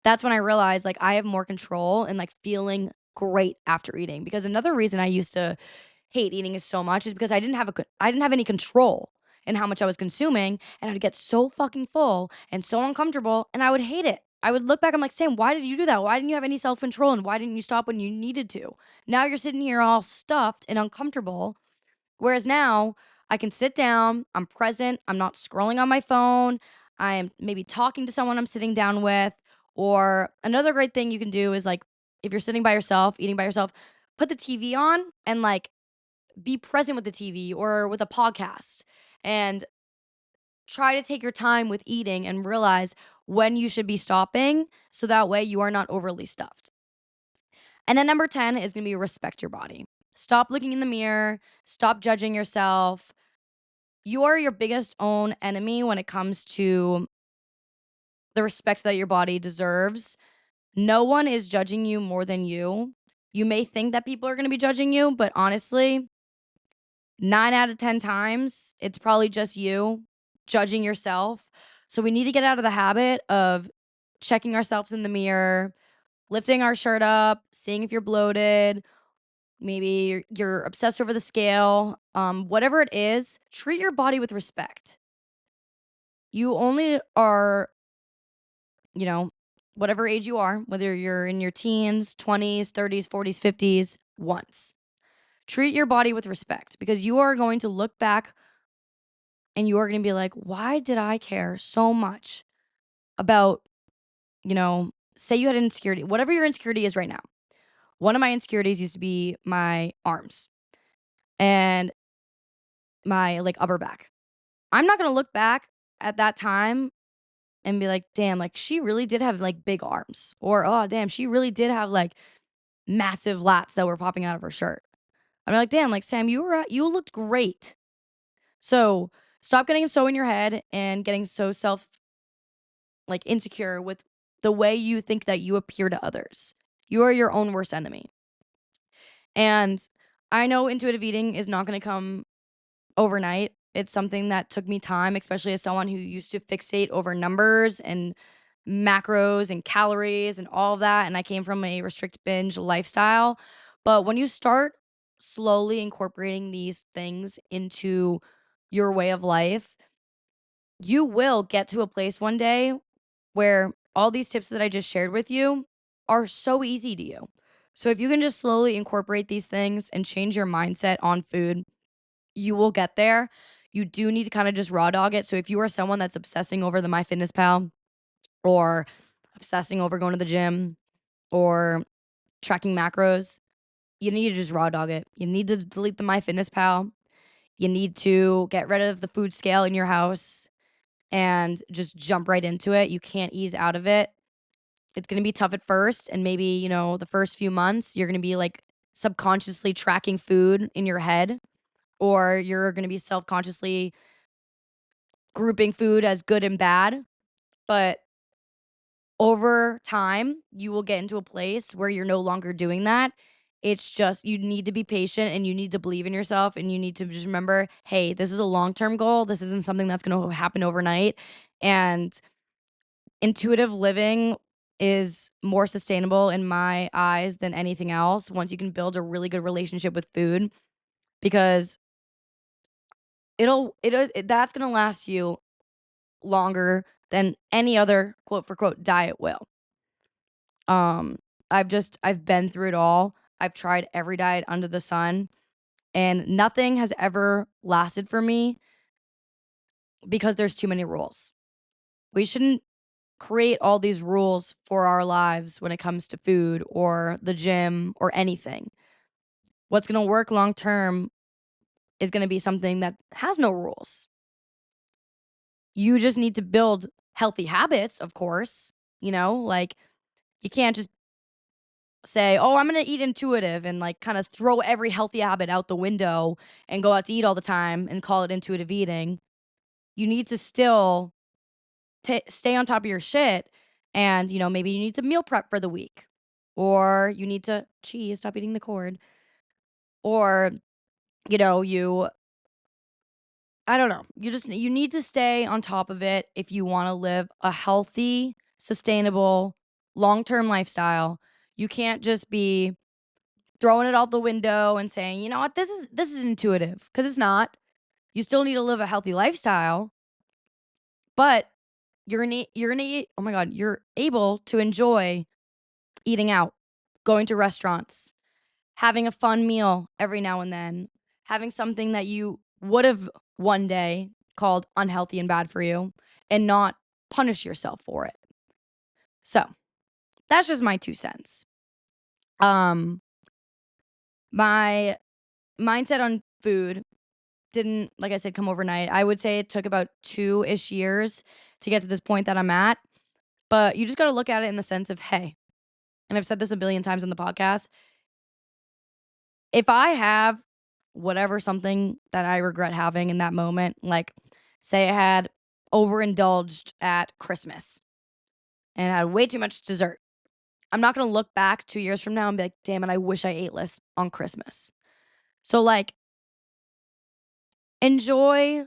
That's when I realized like I have more control and like feeling great after eating. Because another reason I used to hate eating is so much is because I didn't have any control in how much I was consuming, and I'd get so fucking full and so uncomfortable and I would hate it. I would look back, I'm like, Sam, why did you do that? Why didn't you have any self-control and why didn't you stop when you needed to? Now you're sitting here all stuffed and uncomfortable. Whereas now I can sit down, I'm present, I'm not scrolling on my phone, I am maybe talking to someone I'm sitting down with. Or another great thing you can do is like if you're sitting by yourself, eating by yourself, put the TV on and like be present with the TV or with a podcast and try to take your time with eating and realize when you should be stopping so that way you are not overly stuffed. And then number 10 is going to be respect your body. Stop looking in the mirror, stop judging yourself. You are your biggest own enemy when it comes to the respect that your body deserves. No one is judging you more than you. You may think that people are going to be judging you, but honestly, 9 out of 10 times, it's probably just you judging yourself. So we need to get out of the habit of checking ourselves in the mirror, lifting our shirt up, seeing if you're bloated, maybe you're obsessed over the scale. Whatever it is, treat your body with respect. You only are, you know, whatever age you are, whether you're in your teens, 20s, 30s, 40s, 50s, once. Treat your body with respect because you are going to look back and you are going to be like, why did I care so much about, say you had an insecurity, whatever your insecurity is right now. One of my insecurities used to be my arms and my like upper back. I'm not going to look back at that time and be like, damn, like she really did have like big arms, or oh, damn, she really did have like massive lats that were popping out of her shirt. I'm like, damn, like Sam, you looked great. So stop getting so in your head and getting so like insecure with the way you think that you appear to others. You are your own worst enemy. And I know intuitive eating is not going to come overnight. It's something that took me time, especially as someone who used to fixate over numbers and macros and calories and all of that. And I came from a restrict binge lifestyle. But when you start slowly incorporating these things into your way of life, you will get to a place one day where all these tips that I just shared with you are so easy to you. So if you can just slowly incorporate these things and change your mindset on food, you will get there. You do need to kind of just raw dog it. So if you are someone that's obsessing over the MyFitnessPal or obsessing over going to the gym or tracking macros, you need to just raw dog it. You need to delete the MyFitnessPal. You need to get rid of the food scale in your house and just jump right into it. You can't ease out of it. It's going to be tough at first. And maybe, the first few months, you're going to be like subconsciously tracking food in your head, or you're going to be self consciously grouping food as good and bad. But over time, you will get into a place where you're no longer doing that. It's just you need to be patient and you need to believe in yourself and you need to just remember, hey, this is a long-term goal. This isn't something that's going to happen overnight. And intuitive living is more sustainable in my eyes than anything else once you can build a really good relationship with food, because that's going to last you longer than any other quote for quote diet will. Um, I've been through it all. I've tried every diet under the sun, and nothing has ever lasted for me because there's too many rules. We shouldn't create all these rules for our lives when it comes to food or the gym or anything. What's going to work long term is going to be something that has no rules. You just need to build healthy habits, of course. Like you can't just say, "Oh, I'm going to eat intuitive," and like kind of throw every healthy habit out the window and go out to eat all the time and call it intuitive eating. You need to still stay on top of your shit, and maybe you need to meal prep for the week, or you need to stop eating the cord, or you I don't know. You need to stay on top of it if you want to live a healthy, sustainable, long-term lifestyle. You can't just be throwing it out the window and saying, "You know what? This is intuitive," because it's not. You still need to live a healthy lifestyle, but oh my god, you're able to enjoy eating out, going to restaurants, having a fun meal every now and then, having something that you would have one day called unhealthy and bad for you, and not punish yourself for it. So, that's just my 2 cents. Um, my mindset on food didn't, like I said, come overnight. I would say it took about 2-ish years to get to this point that I'm at, but you just gotta look at it in the sense of, hey, and I've said this a billion times on the podcast, if I have whatever something that I regret having in that moment, like say I had overindulged at Christmas and had way too much dessert, I'm not gonna look back 2 years from now and be like, damn it, I wish I ate less on Christmas. So like enjoy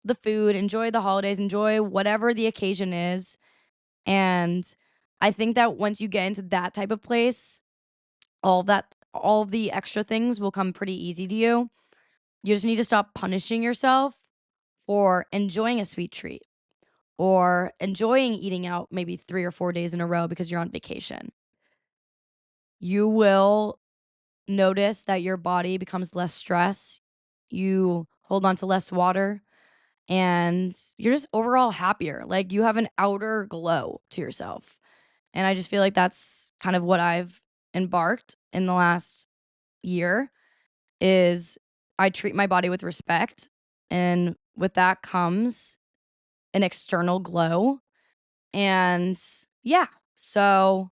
the food, enjoy the holidays, enjoy whatever the occasion is. And I think that once you get into that type of place, all of the extra things will come pretty easy to you. You just need to stop punishing yourself for enjoying a sweet treat or enjoying eating out maybe 3 or 4 days in a row because you're on vacation. You will notice that your body becomes less stressed. You hold on to less water and you're just overall happier. Like you have an outer glow to yourself. And I just feel like that's kind of what I've embarked in the last year is I treat my body with respect, and with that comes an external glow. And yeah, so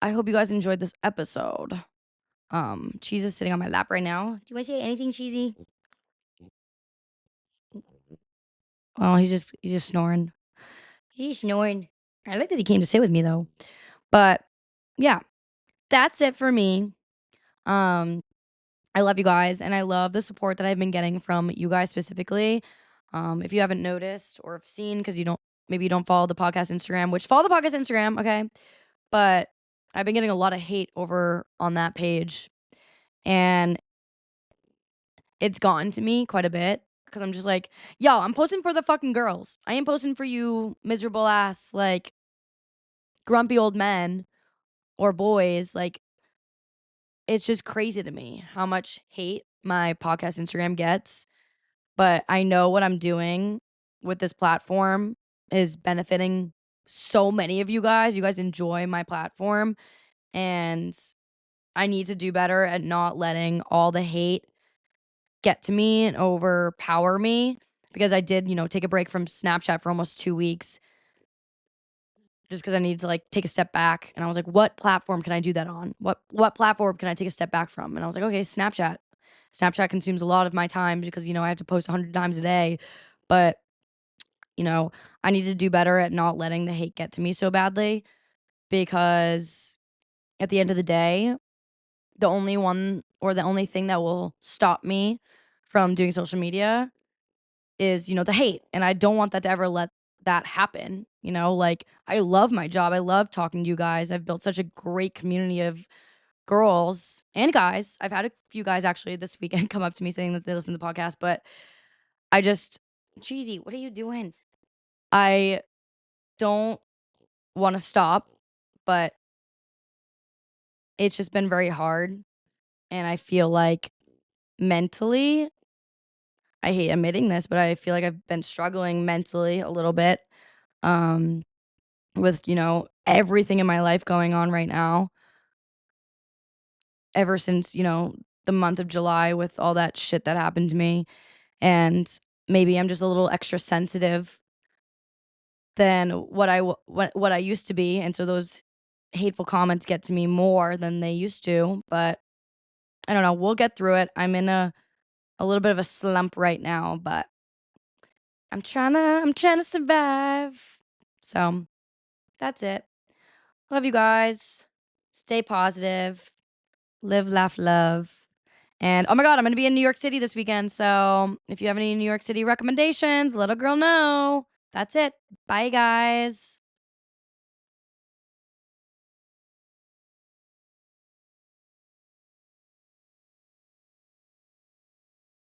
I hope you guys enjoyed this episode. Cheese is sitting on my lap right now. Do you want to say anything, Cheesy? Oh, he's just snoring. He's snoring. I like that he came to sit with me though. But yeah, that's it for me. Um, I love you guys and I love the support that I've been getting from you guys specifically. If you haven't noticed or have seen, because maybe you don't follow the podcast Instagram, which follow the podcast Instagram, okay? But I've been getting a lot of hate over on that page, and it's gotten to me quite a bit. because I'm just like, yo, I'm posting for the fucking girls. I ain't posting for you miserable ass, like, grumpy old men or boys. Like, it's just crazy to me how much hate my podcast Instagram gets. But I know what I'm doing with this platform is benefiting so many of you guys. You guys enjoy my platform, and I need to do better at not letting all the hate get to me and overpower me, because I did, take a break from Snapchat for almost 2 weeks just because I needed to, like, take a step back, and I was like, "What platform can I do that on? What platform can I take a step back from?" And I was like, "Okay, Snapchat." Snapchat consumes a lot of my time because, I have to post 100 times a day, but, you know, I need to do better at not letting the hate get to me so badly, because at the end of the day, the only thing that will stop me from doing social media is, the hate, and I don't want that to ever let that happen, like, I love my job, I love talking to you guys, I've built such a great community of girls and guys. I've had a few guys actually this weekend come up to me saying that they listen to the podcast, but I just Cheesy, what are you doing? I don't wanna stop, but it's just been very hard, and I feel like mentally, I hate admitting this, but I feel like I've been struggling mentally a little bit, um, with, everything in my life going on right now ever since, the month of July with all that shit that happened to me, and maybe I'm just a little extra sensitive than what I used to be, and so those hateful comments get to me more than they used to, but I don't know, we'll get through it. I'm in a little bit of a slump right now, but I'm trying to survive. So, that's it. Love you guys. Stay positive. Live, laugh, love. And oh my god, I'm gonna be in New York City this weekend. So if you have any New York City recommendations, let a girl know. That's it. Bye, guys.